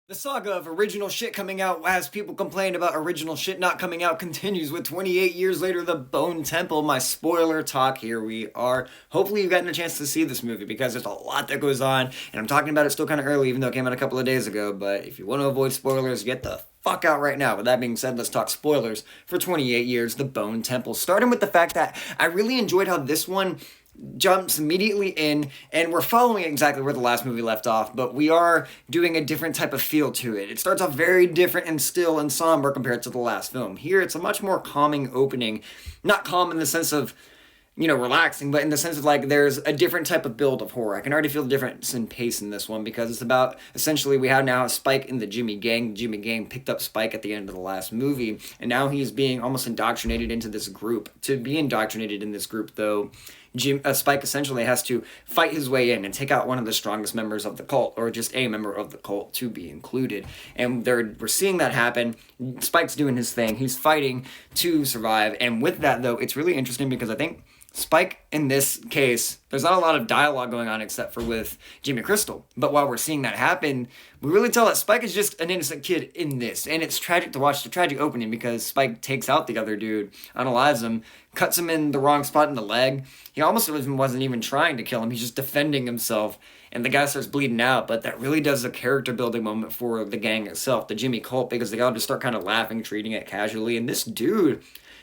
The saga of original shit coming out as people complain about original shit not coming out continues with 28 years later, The Bone Temple. My spoiler talk, here we are. Hopefully you've gotten a chance to see this movie because there's a lot that goes on, and I'm talking about it still kind of early even though it came out a couple of days ago, but if you want to avoid spoilers, get the fuck out right now. With that being said, let's talk spoilers for 28 years, The Bone Temple. Starting with the fact that I really enjoyed how this one jumps immediately in, and we're following exactly where the last movie left off, but we are doing a different type of feel to it. It starts off very different and still and somber compared to the last film. Here, it's a much more calming opening. Not calm in the sense of, relaxing, but in the sense of like there's a different type of build of horror. I can already feel the difference in pace in this one because it's about essentially we have now a Spike in the Jimmy gang. The Jimmy gang picked up Spike at the end of the last movie, and now he's being almost indoctrinated into this group. To be indoctrinated in this group, though, Spike essentially has to fight his way in and take out one of the strongest members of the cult, or just a member of the cult to be included. And we're seeing that happen. Spike's doing his thing. He's fighting to survive. And with that, though, it's really interesting because I think Spike, in this case, there's not a lot of dialogue going on except for with Jimmy Crystal. But while we're seeing that happen, we really tell that Spike is just an innocent kid in this. And it's tragic to watch the tragic opening because Spike takes out the other dude, unalives him, cuts him in the wrong spot in the leg. He almost wasn't even trying to kill him. He's just defending himself. And the guy starts bleeding out. But that really does a character building moment for the gang itself, the Jimmy cult, because they all just start kind of laughing, treating it casually. And this dude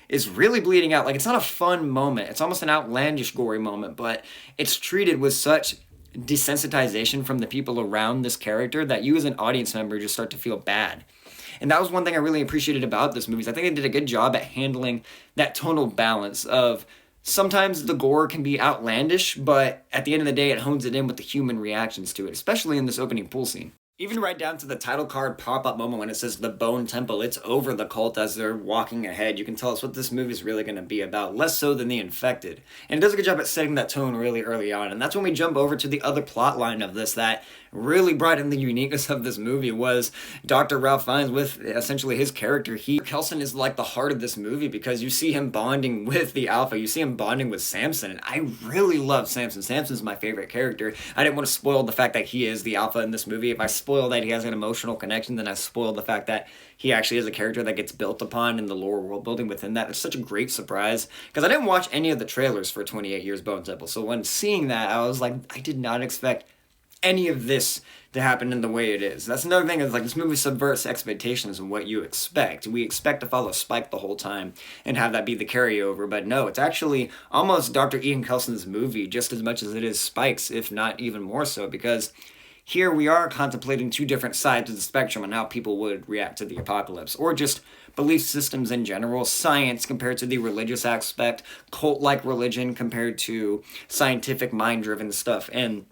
is really bleeding out. Like, it's not a fun moment. It's almost an outlandish, gory moment, but it's treated with such desensitization from the people around this character that you as an audience member just start to feel bad. And that was one thing I really appreciated about this movie. Is I think they did a good job at handling that tonal balance of sometimes the gore can be outlandish, but at the end of the day, it hones it in with the human reactions to it, especially in this opening pool scene. Even right down to the title card pop-up moment when it says The Bone Temple, it's over the cult as they're walking ahead. You can tell us what this movie is really going to be about, less so than The Infected. And it does a good job at setting that tone really early on. And that's when we jump over to the other plot line of this that really brought in the uniqueness of this movie was Dr. Ralph Fiennes with essentially his character. Kelson is like the heart of this movie because you see him bonding with the Alpha. You see him bonding with Samson. And I really love Samson. Samson's my favorite character. I didn't want to spoil the fact that he is the Alpha in this movie. If I spoil that he has an emotional connection, then I spoiled the fact that he actually is a character that gets built upon in the lore world building within that. It's such a great surprise because I didn't watch any of the trailers for 28 Years Bone Temple. So when seeing that, I was like, I did not expect any of this to happen in the way it is. That's another thing, is like this movie subverts expectations and what you expect. We expect to follow Spike the whole time and have that be the carryover, but no, it's actually almost Dr. Ian Kelson's movie just as much as it is Spike's, if not even more so, because here we are contemplating two different sides of the spectrum on how people would react to the apocalypse, or just belief systems in general, science compared to the religious aspect, cult-like religion compared to scientific mind-driven stuff. And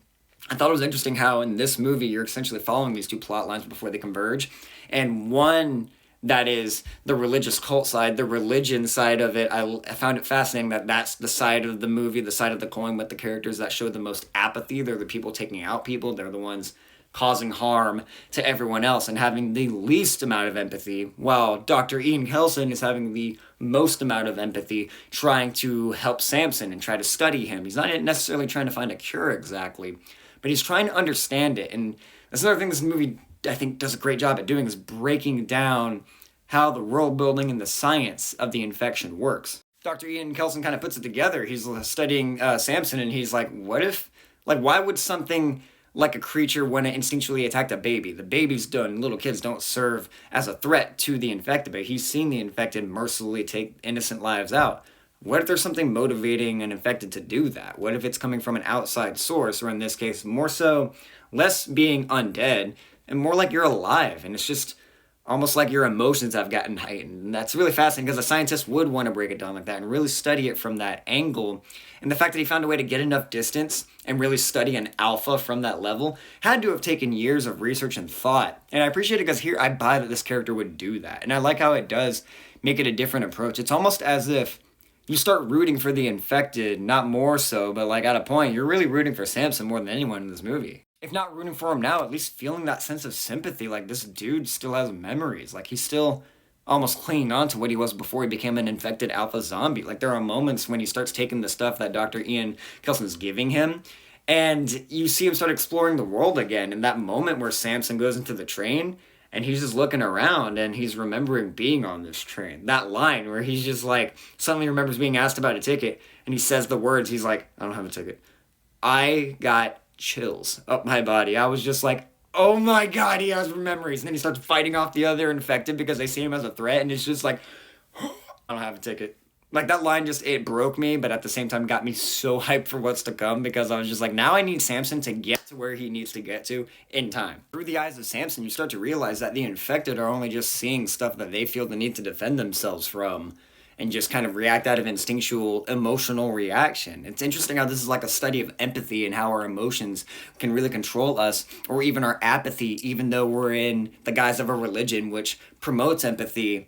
I thought it was interesting how in this movie you're essentially following these two plot lines before they converge. And one that is the religious cult side, the religion side of it, I found it fascinating that that's the side of the movie, the side of the coin with the characters that show the most apathy. They're the people taking out people. They're the ones causing harm to everyone else and having the least amount of empathy, while Dr. Ian Kelson is having the most amount of empathy, trying to help Samson and try to study him. He's not necessarily trying to find a cure exactly, but he's trying to understand it. And that's another thing this movie, I think, does a great job at doing, is breaking down how the world building and the science of the infection works. Dr. Ian Kelson kind of puts it together. He's studying Samson, and he's like, why would something like a creature want to instinctually attack a baby? The baby's done. Little kids don't serve as a threat to the infected, but he's seen the infected mercilessly take innocent lives out. What if there's something motivating an infected to do that? What if it's coming from an outside source, or in this case, more so, less being undead, and more like you're alive, and it's just almost like your emotions have gotten heightened. And that's really fascinating because a scientist would want to break it down like that and really study it from that angle. And the fact that he found a way to get enough distance and really study an alpha from that level had to have taken years of research and thought. And I appreciate it because here I buy that this character would do that. And I like how it does make it a different approach. It's almost as if you start rooting for the infected, not more so, but like at a point, you're really rooting for Samson more than anyone in this movie. If not rooting for him now, at least feeling that sense of sympathy, like this dude still has memories. Like he's still almost clinging on to what he was before he became an infected alpha zombie. Like there are moments when he starts taking the stuff that Dr. Ian Kelson is giving him, And you see him start exploring the world again. And that moment where Samson goes into the train and he's just looking around and he's remembering being on this train. That line where he's just like, suddenly remembers being asked about a ticket and he says the words, he's like, I don't have a ticket. I got chills up my body. I was just like, oh my god, he has memories. And then he starts fighting off the other infected because they see him as a threat. And it's just like, I don't have a ticket. Like that line just, it broke me, but at the same time got me so hyped for what's to come because I was just like, now I need Samson to get to where he needs to get to in time. Through the eyes of Samson, you start to realize that the infected are only just seeing stuff that they feel the need to defend themselves from and just kind of react out of instinctual emotional reaction. It's interesting how this is like a study of empathy and how our emotions can really control us, or even our apathy, even though we're in the guise of a religion which promotes empathy.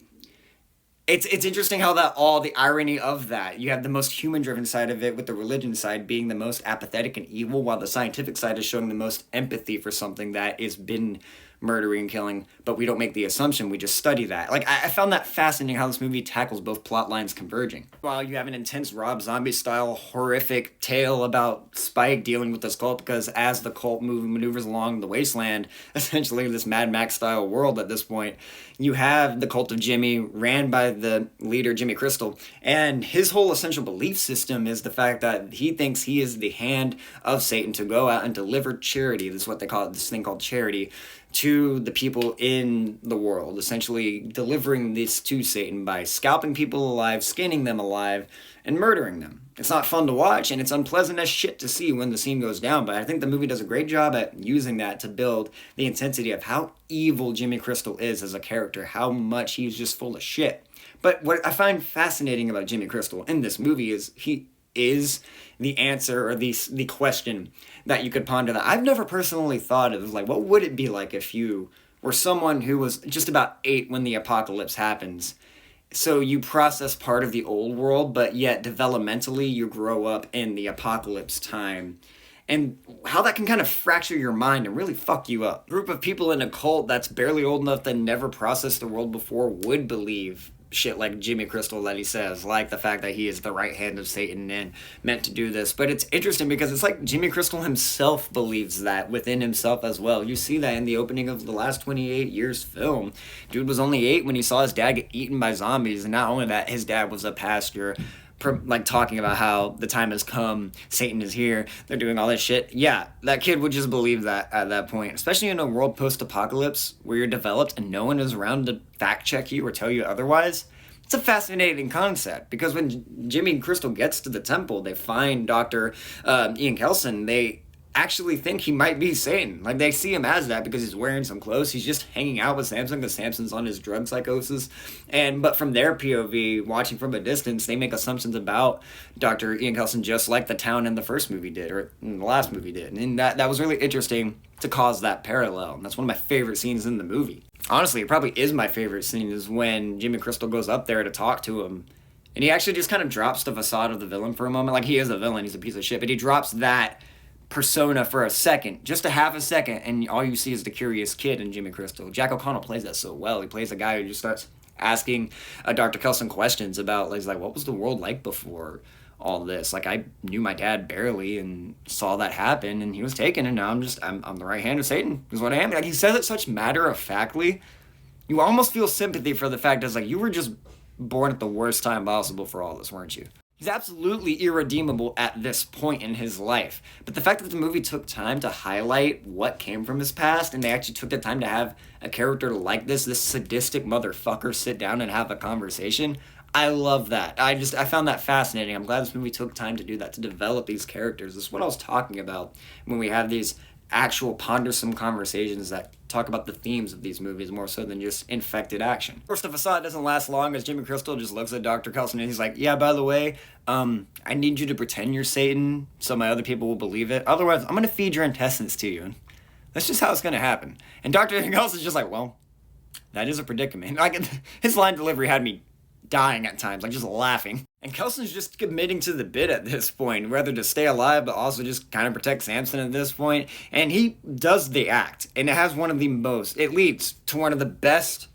It's interesting how that all the irony of that. You have the most human driven side of it with the religion side being the most apathetic and evil, while the scientific side is showing the most empathy for something that has been murdering and killing, but we don't make the assumption, we just study that. Like, I found that fascinating how this movie tackles both plot lines converging. While you have an intense Rob Zombie style horrific tale about Spike dealing with this cult, because as the cult maneuvers along the wasteland, essentially this Mad Max style world at this point, you have the cult of Jimmy ran by the leader Jimmy Crystal, and his whole essential belief system is the fact that he thinks he is the hand of Satan to go out and deliver charity. This is what they call it, this thing called charity, to the people in the world, essentially delivering this to Satan by scalping people alive, skinning them alive, and murdering them. It's not fun to watch, and it's unpleasant as shit to see when the scene goes down, but I think the movie does a great job at using that to build the intensity of how evil Jimmy Crystal is as a character, how much he's just full of shit. But what I find fascinating about Jimmy Crystal in this movie is he is the answer, or the question that you could ponder that I've never personally thought of. Like, what would it be like if you were someone who was just about 8 when the apocalypse happens? So you process part of the old world, but yet developmentally you grow up in the apocalypse time. And how that can kind of fracture your mind and really fuck you up. A group of people in a cult that's barely old enough to never process the world before would believe shit like Jimmy Crystal that he says, like the fact that he is the right hand of Satan and meant to do this. But it's interesting because it's like Jimmy Crystal himself believes that within himself as well. You see that in the opening of the last 28 years film. Dude was only 8 when he saw his dad get eaten by zombies, and not only that, his dad was a pastor, like talking about how the time has come, Satan is here, they're doing all this shit. Yeah, that kid would just believe that at that point, especially in a world post-apocalypse where you're developed and no one is around to fact check you or tell you otherwise. It's a fascinating concept because when Jimmy Crystal gets to the temple, they find Dr. Ian Kelson, they actually think he might be Satan. Like, they see him as that because he's wearing some clothes. He's just hanging out with Samson because Samson's on his drug psychosis. But from their POV, watching from a distance, they make assumptions about Dr. Ian Kelson just like the town in the first movie did, or in the last movie did. And that was really interesting to cause that parallel. And that's one of my favorite scenes in the movie. Honestly, it probably is my favorite scene, is when Jimmy Crystal goes up there to talk to him. And he actually just kind of drops the facade of the villain for a moment. Like, he is a villain, he's a piece of shit, but he drops that persona for a second, just a half a second, and all you see is the curious kid in Jimmy Crystal. Jack O'Connell plays that so well. He plays a guy who just starts asking Dr. Kelson questions about, like, what was the world like before all this? Like, I knew my dad barely and saw that happen, and he was taken, and now I'm the right hand of Satan, is what I am. Like, he says it such matter-of-factly. You almost feel sympathy for the fact that it's like, you were just born at the worst time possible for all this, weren't you? He's absolutely irredeemable at this point in his life. But the fact that the movie took time to highlight what came from his past, and they actually took the time to have a character like this sadistic motherfucker sit down and have a conversation, I love that. I found that fascinating. I'm glad this movie took time to do that, to develop these characters. This is what I was talking about when we have these actual pondersome conversations that talk about the themes of these movies more so than just infected action. Of course, the facade doesn't last long as Jimmy Crystal just looks at Dr. Kelson and he's like, yeah, by the way, I need you to pretend you're Satan so my other people will believe it. Otherwise, I'm going to feed your intestines to you. That's just how it's going to happen. And Dr. Kelson's just like, well, that is a predicament. Like, his line delivery had me dying at times, like just laughing. And Kelson's just committing to the bit at this point, whether to stay alive, but also just kind of protect Samson at this point. And he does the act, and it has it leads to one of the best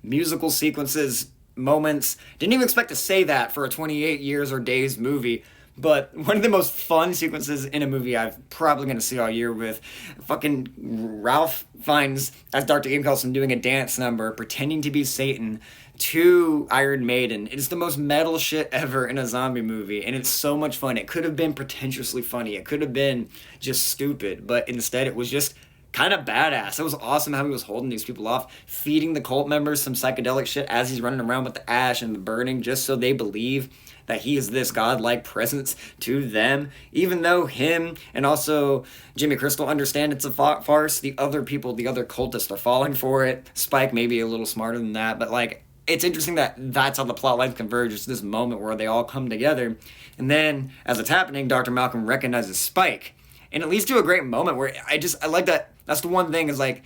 musical sequences, moments. Didn't even expect to say that for a 28 years or days movie, But one of the most fun sequences in a movie I'm probably going to see all year with fucking Ralph Fiennes as Dr. Ian Coulson doing a dance number, pretending to be Satan to Iron Maiden. It's the most metal shit ever in a zombie movie, and it's so much fun. It could have been pretentiously funny. It could have been just stupid, but instead it was just kind of badass. It was awesome how he was holding these people off, feeding the cult members some psychedelic shit as he's running around with the ash and the burning, just so they believe that he is this godlike presence to them. Even though him and also Jimmy Crystal understand it's a farce, the other people, the other cultists are falling for it. Spike may be a little smarter than that, but like, it's interesting that that's how the plot lines converge. It's this moment where they all come together. And then, as it's happening, Dr. Malcolm recognizes Spike. And it leads to a great moment where I like that. That's the one thing is like,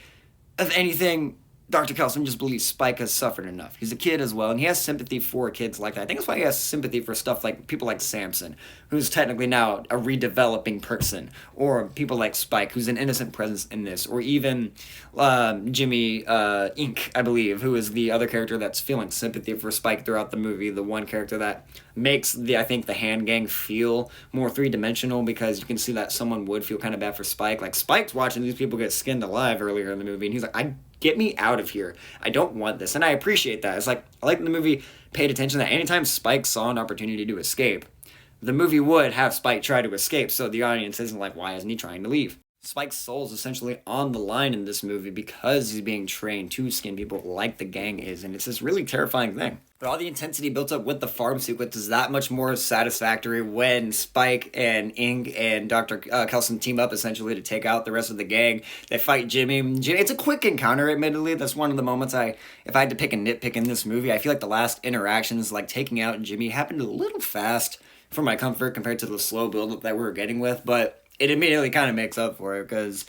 if anything, Dr. Coulson just believes Spike has suffered enough. He's a kid as well, and he has sympathy for kids like that. I think that's why he has sympathy for stuff like people like Samson, who's technically now a redeveloping person, or people like Spike, who's an innocent presence in this, or even Jimmy Ink, I believe, who is the other character that's feeling sympathy for Spike throughout the movie, the one character that makes the hand gang feel more three-dimensional, because you can see that someone would feel kind of bad for Spike. Like, Spike's watching these people get skinned alive earlier in the movie, and he's like, get me out of here. I don't want this. And I appreciate that. It's like, I like the movie paid attention that anytime Spike saw an opportunity to escape, the movie would have Spike try to escape, so the audience isn't like, why isn't he trying to leave? Spike's soul's essentially on the line in this movie because he's being trained to skin people like the gang is, and it's this really terrifying thing. But all the intensity built up with the farm sequence is that much more satisfactory when Spike and Ink and Dr. Coulson team up essentially to take out the rest of the gang. They fight Jimmy. It's a quick encounter, admittedly. That's one of the moments if I had to pick a nitpick in this movie, I feel like the last interactions, like taking out Jimmy, happened a little fast for my comfort compared to the slow build-up that we were getting with, but it immediately kind of makes up for it, because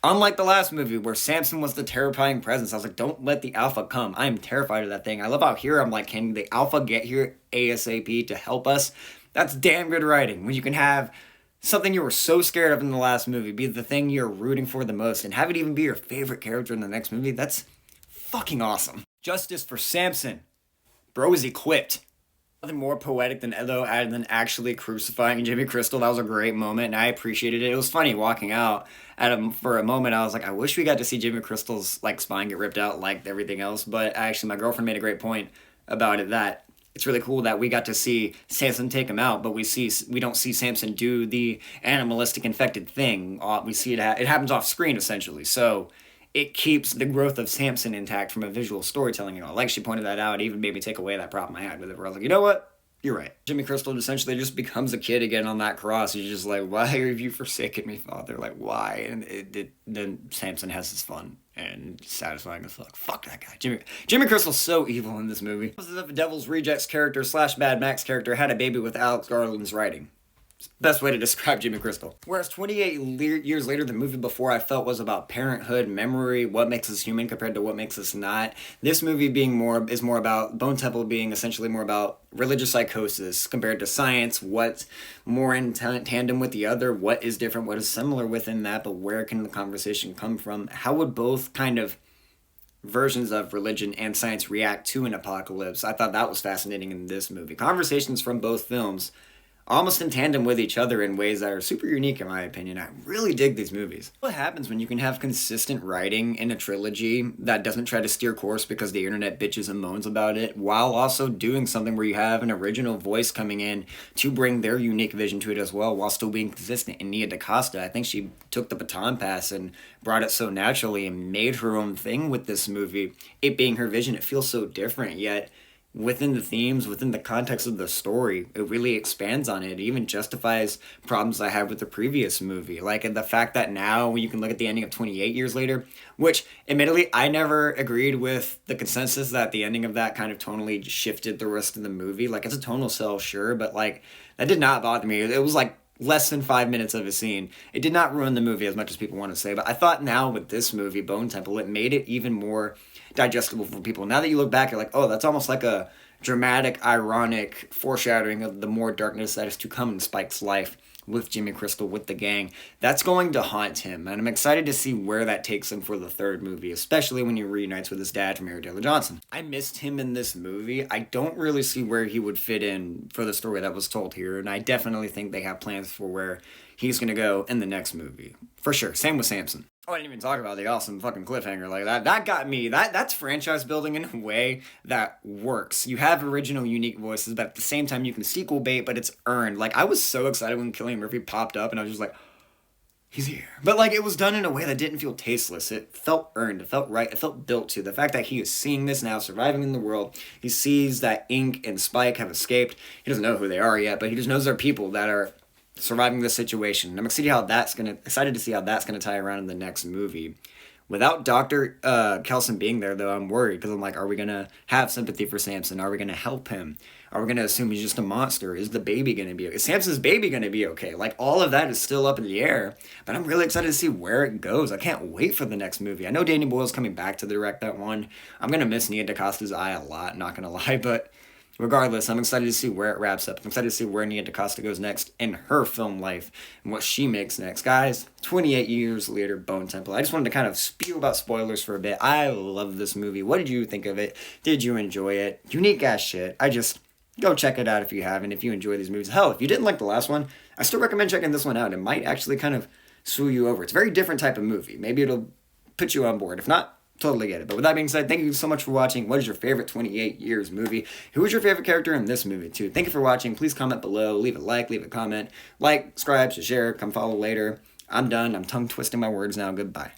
unlike the last movie where Samson was the terrifying presence, I was like, don't let the Alpha come. I am terrified of that thing. I love how here I'm like, can the Alpha get here ASAP to help us? That's damn good writing. When you can have something you were so scared of in the last movie be the thing you're rooting for the most, and have it even be your favorite character in the next movie, that's fucking awesome. Justice for Samson. Bro is equipped. Nothing more poetic than actually crucifying Jimmy Crystal. That was a great moment, and I appreciated it. It was funny walking out at him for a moment. I was like, I wish we got to see Jimmy Crystal's like spine get ripped out like everything else. But actually, my girlfriend made a great point about it, that it's really cool that we got to see Samson take him out, but we don't see Samson do the animalistic infected thing. We see it happens off screen essentially. So it keeps the growth of Samson intact from a visual storytelling and all. Like she pointed that out, it even made me take away that problem I had with it, where I was like, you know what? You're right. Jimmy Crystal essentially just becomes a kid again on that cross. He's just like, why have you forsaken me, Father? Like, why? And then Samson has his fun and satisfying as fuck. Fuck that guy. Jimmy Crystal's so evil in this movie. As if a Devil's Rejects character / Mad Max character had a baby with Alex Garland's writing. Best way to describe Jimmy Crystal. Whereas 28 years later, the movie before I felt was about parenthood, memory, what makes us human compared to what makes us not. This movie is more about Bone Temple being essentially more about religious psychosis compared to science. What's more in tandem with the other? What is different? What is similar within that? But where can the conversation come from? How would both kind of versions of religion and science react to an apocalypse? I thought that was fascinating in this movie. Conversations from both films almost in tandem with each other in ways that are super unique in my opinion. I really dig these movies. What happens when you can have consistent writing in a trilogy that doesn't try to steer course because the internet bitches and moans about it, while also doing something where you have an original voice coming in to bring their unique vision to it as well, while still being consistent? In Nia DaCosta, I think she took the baton pass and brought it so naturally and made her own thing with this movie. It being her vision, it feels so different, yet within the themes, within the context of the story, it really expands on it. It even justifies problems I had with the previous movie. Like the fact that now you can look at the ending of 28 years later, which admittedly I never agreed with the consensus that the ending of that kind of tonally shifted the rest of the movie. Like, it's a tonal cell, sure, but like that did not bother me. It was like less than 5 minutes of a scene. It did not ruin the movie as much as people want to say, but I thought now with this movie, Bone Temple, it made it even more digestible for people. Now that you look back, you're like, oh, that's almost like a dramatic, ironic foreshadowing of the more darkness that is to come in Spike's life with Jimmy Crystal, with the gang, that's going to haunt him. And I'm excited to see where that takes him for the third movie, especially when he reunites with his dad, Mary Taylor Johnson. I missed him in this movie. I don't really see where he would fit in for the story that was told here, and I definitely think they have plans for where he's going to go in the next movie. For sure. Same with Samson. Oh, I didn't even talk about the awesome fucking cliffhanger like that. That got me. That's franchise building in a way that works. You have original, unique voices, but at the same time, you can sequel bait, but it's earned. Like, I was so excited when Cillian Murphy popped up, and I was just like, he's here. But, like, it was done in a way that didn't feel tasteless. It felt earned. It felt right. It felt built to. The fact that he is seeing this now, surviving in the world, he sees that Ink and Spike have escaped. He doesn't know who they are yet, but he just knows they're people that are surviving this situation. And I'm excited to see how that's gonna tie around in the next movie. Without Dr. Kelson being there, though, I'm worried because I'm like, are we gonna have sympathy for Samson? Are we gonna help him? Are we gonna assume he's just a monster? Is the baby gonna be okay? Is Samson's baby gonna be okay? Like, all of that is still up in the air, but I'm really excited to see where it goes. I can't wait for the next movie. I know Danny Boyle's coming back to direct that one. I'm gonna miss Nia DaCosta's eye a lot, not gonna lie, but regardless, I'm excited to see where it wraps up. I'm excited to see where Nia DaCosta goes next in her film life and what she makes next. Guys, 28 years later, Bone Temple. I just wanted to kind of spew about spoilers for a bit. I love this movie. What did you think of it? Did you enjoy it? Unique ass shit. Go check it out if you haven't, if you enjoy these movies. Hell, if you didn't like the last one, I still recommend checking this one out. It might actually kind of swoo you over. It's a very different type of movie. Maybe it'll put you on board. If not, totally get it. But with that being said, thank you so much for watching. What is your favorite 28 years movie? Who is your favorite character in this movie too? Thank you for watching. Please comment below. Leave a like, leave a comment. Like, subscribe, share, come follow later. I'm done. I'm tongue twisting my words now. Goodbye.